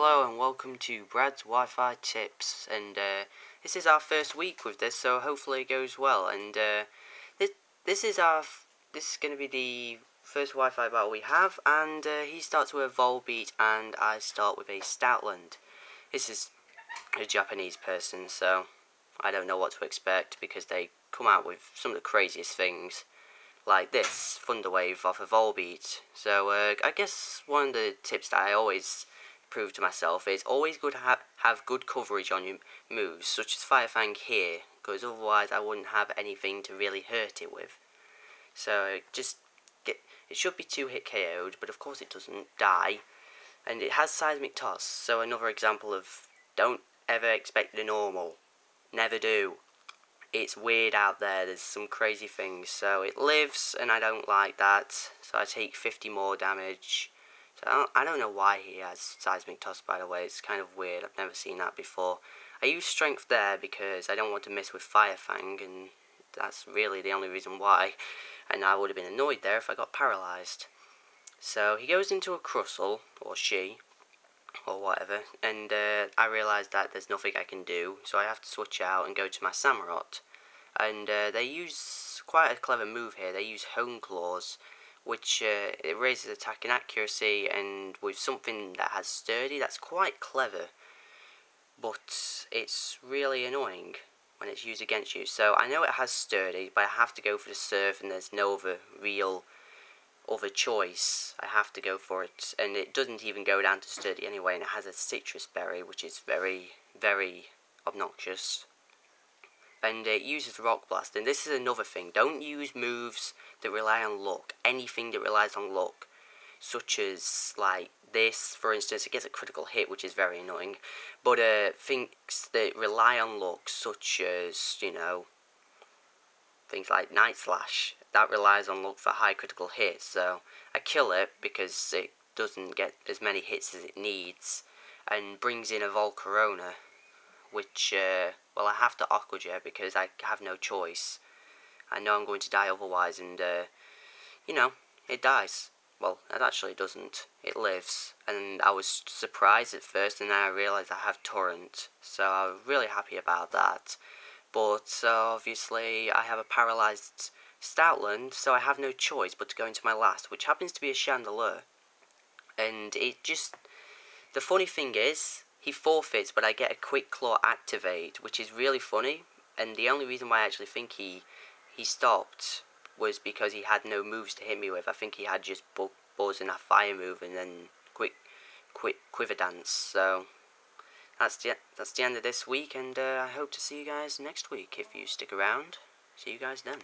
Hello and welcome to Brad's Wi-Fi tips, and this is our first week with this, so hopefully it goes well. And this is going to be the first Wi-Fi battle we have, and he starts with a Volbeat and I start with a Stoutland. This is a Japanese person, so I don't know what to expect because they come out with some of the craziest things, like this Thunderwave off a Volbeat. So I guess one of the tips that I always prove to myself is always good to have good coverage on your moves, such as Fire Fang here, because otherwise I wouldn't have anything to really hurt it with. So it should be 2-hit KO'd, but of course it doesn't die, and it has Seismic Toss, so another example of don't ever expect the normal. Never do. It's weird out there, there's some crazy things. So it lives, and I don't like that, so I take 50 more damage. So I don't know why he has Seismic Toss, by the way. It's kind of weird, I've never seen that before. I use Strength there because I don't want to miss with Fire Fang, and that's really the only reason why. And I would have been annoyed there if I got paralysed. So he goes into a Crustle, or she, or whatever, and I realise that there's nothing I can do, so I have to switch out and go to my Samurott. And they use quite a clever move here. They use Hone Claws, which it raises attack and accuracy, and with something that has Sturdy, that's quite clever. But it's really annoying when it's used against you. So I know it has Sturdy, but I have to go for the Surf, and there's no other choice. I have to go for it, and it doesn't even go down to Sturdy anyway, and it has a Citrus Berry, which is very, very obnoxious. And it uses Rock Blast, and this is another thing. Don't use moves that rely on luck. Anything that relies on luck, such as like this, for instance, it gets a critical hit, which is very annoying. But things that rely on luck, such as, you know, things like Night Slash, that relies on luck for high critical hits. So I kill it because it doesn't get as many hits as it needs, and brings in a Volcarona, which well, I have to Aqua Jet because I have no choice. I know I'm going to die otherwise, and you know, it dies. Well, it actually doesn't. It lives, and I was surprised at first, and then I realised I have Torrent, so I'm really happy about that. But obviously I have a paralysed Stoutland, so I have no choice but to go into my last, which happens to be a Chandelure. And it just, the funny thing is, he forfeits, but I get a Quick Claw activate, which is really funny. And the only reason why I actually think he stopped was because he had no moves to hit me with. I think he had just Buzz and a Fire move, and then quick Quiver Dance. So that's the end of this week, and I hope to see you guys next week if you stick around. See you guys then.